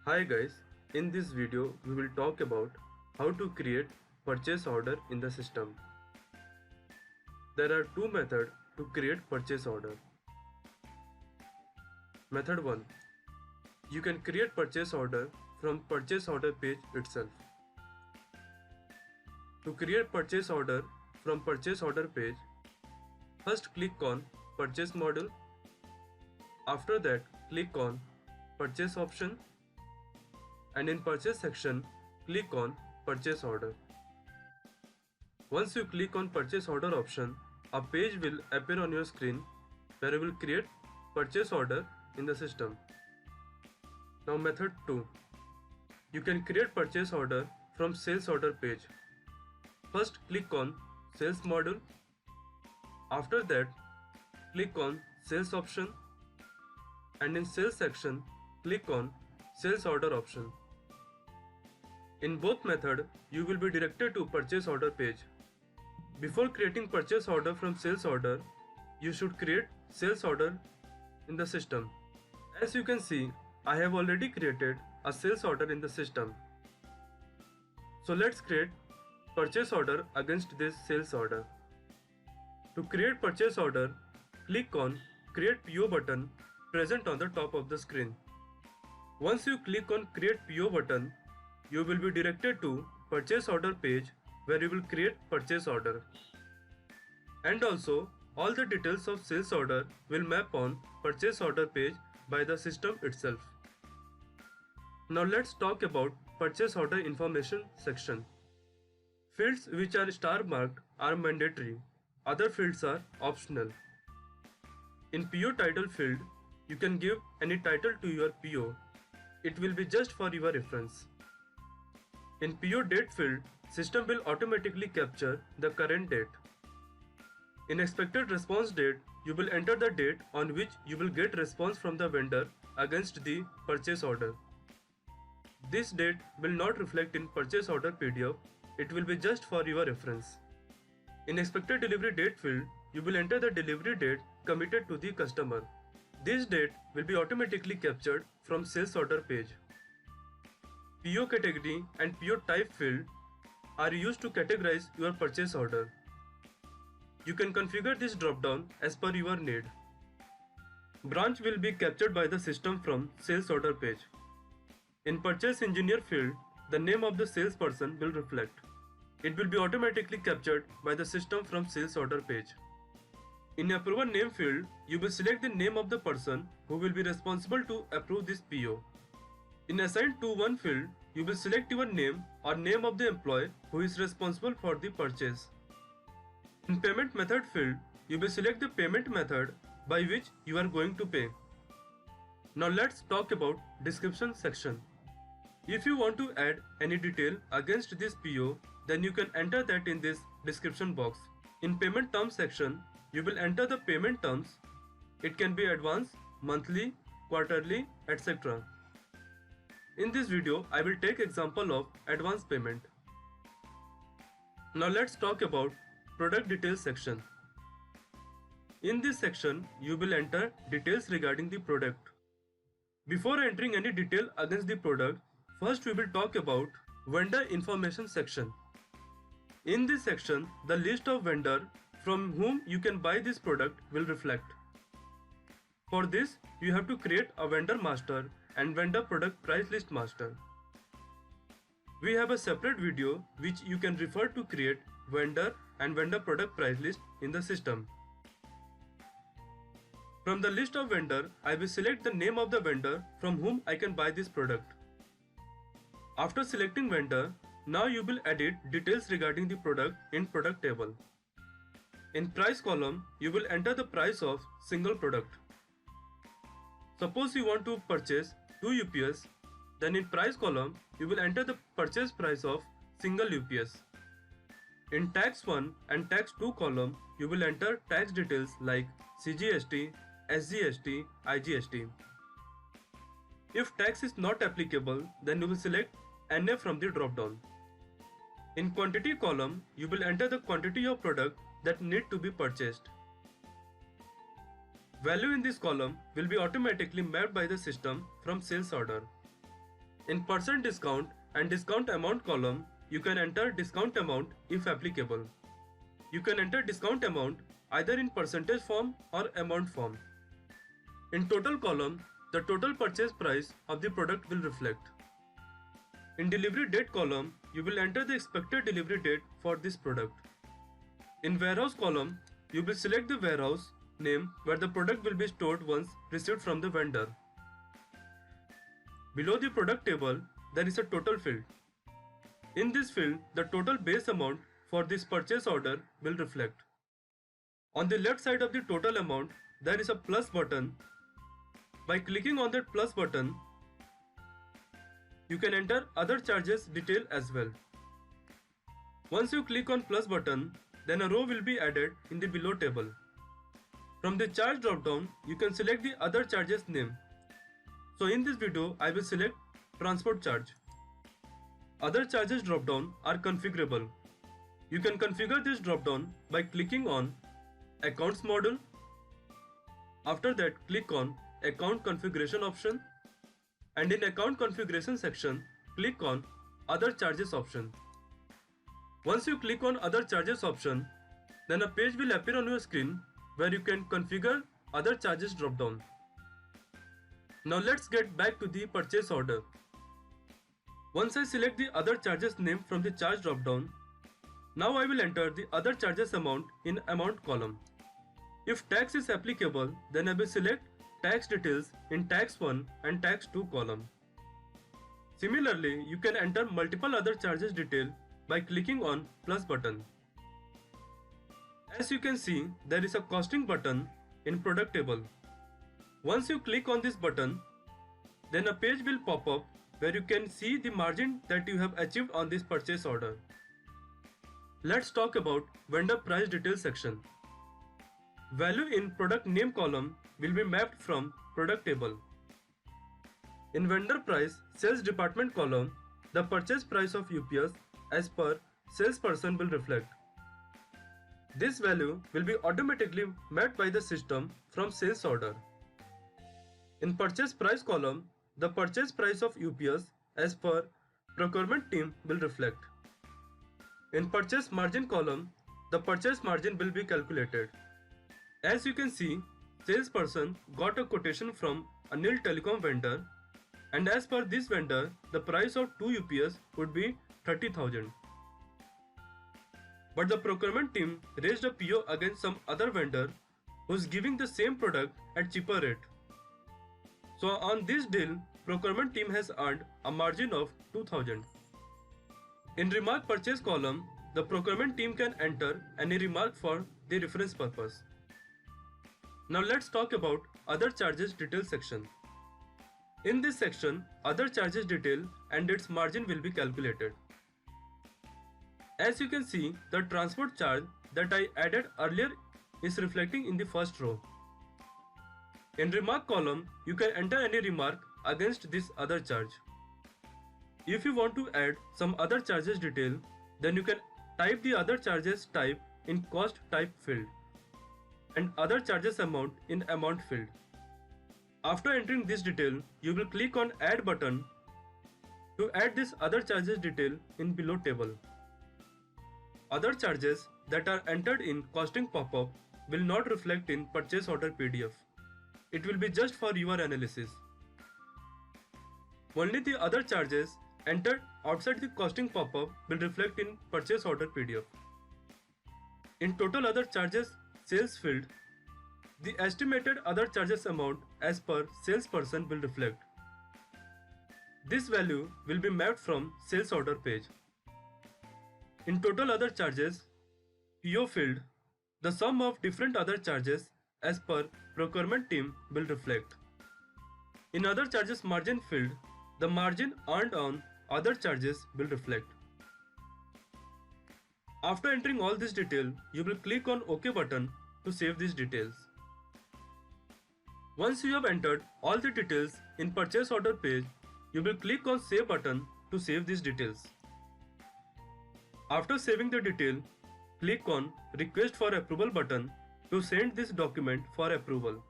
Hi guys, in this video we will talk about how to create purchase order in the system. There are two methods to create purchase order. Method 1. You can create purchase order from purchase order page itself. To create purchase order from purchase order page, first click on purchase module. After that, click on purchase option, and in purchase section, click on purchase order. Once you click on purchase order option, a page will appear on your screen where you will create purchase order in the system. Now method 2. You can create purchase order from sales order page. First click on sales module. After that, click on sales option, and in sales section, click on sales order option. In both methods, you will be directed to purchase order page. Before creating purchase order from sales order, you should create sales order in the system. As you can see, I have already created a sales order in the system. So let's create purchase order against this sales order. To create purchase order, click on Create PO button present on the top of the screen. Once you click on Create PO button, you will be directed to purchase order page where you will create purchase order. And also, all the details of sales order will map on purchase order page by the system itself. Now let's talk about purchase order information section. Fields which are star marked are mandatory. Other fields are optional. In PO title field, you can give any title to your PO. It will be just for your reference. In PO date field, system will automatically capture the current date. In expected response date, you will enter the date on which you will get response from the vendor against the purchase order. This date will not reflect in purchase order PDF, it will be just for your reference. In expected delivery date field, you will enter the delivery date committed to the customer. This date will be automatically captured from sales order page. PO category and PO type field are used to categorize your purchase order. You can configure this drop-down as per your need. Branch will be captured by the system from sales order page. In purchase engineer field, the name of the salesperson will reflect. It will be automatically captured by the system from sales order page. In approver name field, you will select the name of the person who will be responsible to approve this PO. In assigned to one field, you will select your name or name of the employee who is responsible for the purchase. In payment method field, you will select the payment method by which you are going to pay. Now let's talk about description section. If you want to add any detail against this PO, then you can enter that in this description box. In payment terms section, you will enter the payment terms. It can be advance, monthly, quarterly, etc. In this video, I will take example of advance payment. Now let's talk about product details section. In this section, you will enter details regarding the product. Before entering any detail against the product, first we will talk about vendor information section. In this section, the list of vendor from whom you can buy this product will reflect. For this, you have to create a vendor master and vendor product price list master. We have a separate video which you can refer to create vendor and vendor product price list in the system. From the list of vendor, I will select the name of the vendor from whom I can buy this product. After selecting vendor, now you will edit details regarding the product in product table. In price column, you will enter the price of single product. Suppose you want to purchase 2 UPS, then in price column, you will enter the purchase price of single UPS. In tax 1 and tax 2 column, you will enter tax details like CGST, SGST, IGST. If tax is not applicable, then you will select NA from the drop-down. In quantity column, you will enter the quantity of product that need to be purchased. Value in this column will be automatically mapped by the system from sales order. In percent discount and discount amount column, you can enter discount amount if applicable. You can enter discount amount either in percentage form or amount form. In total column, the total purchase price of the product will reflect. In delivery date column, you will enter the expected delivery date for this product. In warehouse column, you will select the warehouse name where the product will be stored once received from the vendor. Below the product table, there is a total field. In this field, the total base amount for this purchase order will reflect. On the left side of the total amount, there is a plus button. By clicking on that plus button, you can enter other charges detail as well. Once you click on plus button, then a row will be added in the below table. From the charge drop-down, you can select the other charges name. So in this video, I will select transport charge. Other charges drop-down are configurable. You can configure this drop-down by clicking on Accounts module. After that, click on Account configuration option, and in account configuration section, click on Other charges option. Once you click on Other charges option, then a page will appear on your screen where you can configure other charges drop-down. Now let's get back to the purchase order. Once I select the other charges name from the charge drop-down, now I will enter the other charges amount in amount column. If tax is applicable, then I will select tax details in tax 1 and tax 2 column. Similarly, you can enter multiple other charges detail by clicking on plus button. As you can see, there is a costing button in product table. Once you click on this button, then a page will pop up where you can see the margin that you have achieved on this purchase order. Let's talk about vendor price detail section. Value in product name column will be mapped from product table. In vendor price sales department column, the purchase price of UPS as per salesperson will reflect. This value will be automatically mapped by the system from sales order. In purchase price column, the purchase price of UPS as per procurement team will reflect. In purchase margin column, the purchase margin will be calculated. As you can see, salesperson got a quotation from Anil Telecom vendor, and as per this vendor, the price of 2 UPS would be 30,000. But the procurement team raised a PO against some other vendor who's giving the same product at cheaper rate. So on this deal, procurement team has earned a margin of 2,000. In remark purchase column, the procurement team can enter any remark for the reference purpose. Now let's talk about other charges detail section. In this section, other charges detail and its margin will be calculated. As you can see, the transport charge that I added earlier is reflecting in the first row. In remark column, you can enter any remark against this other charge. If you want to add some other charges detail, then you can type the other charges type in cost type field and other charges amount in amount field. After entering this detail, you will click on Add button to add this other charges detail in below table. Other charges that are entered in costing pop-up will not reflect in purchase order PDF. It will be just for your analysis. Only the other charges entered outside the costing pop-up will reflect in purchase order PDF. In total other charges sales field, the estimated other charges amount as per salesperson will reflect. This value will be mapped from sales order page. In total other charges, PO field, the sum of different other charges as per procurement team will reflect. In other charges margin field, the margin earned on other charges will reflect. After entering all this detail, you will click on OK button to save these details. Once you have entered all the details in purchase order page, you will click on Save button to save these details. After saving the detail, click on Request for Approval button to send this document for approval.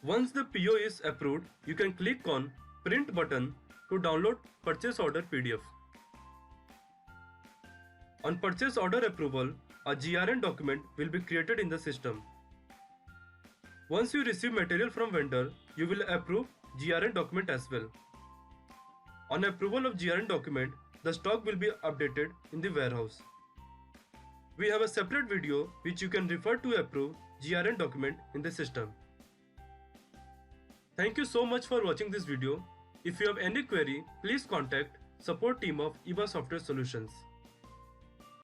Once the PO is approved, you can click on Print button to download purchase order PDF. On purchase order approval, a GRN document will be created in the system. Once you receive material from vendor, you will approve GRN document as well. On approval of GRN document, the stock will be updated in the warehouse. We have a separate video which you can refer to approve GRN document in the system. Thank you so much for watching this video. If you have any query, please contact support team of EBA Software Solutions.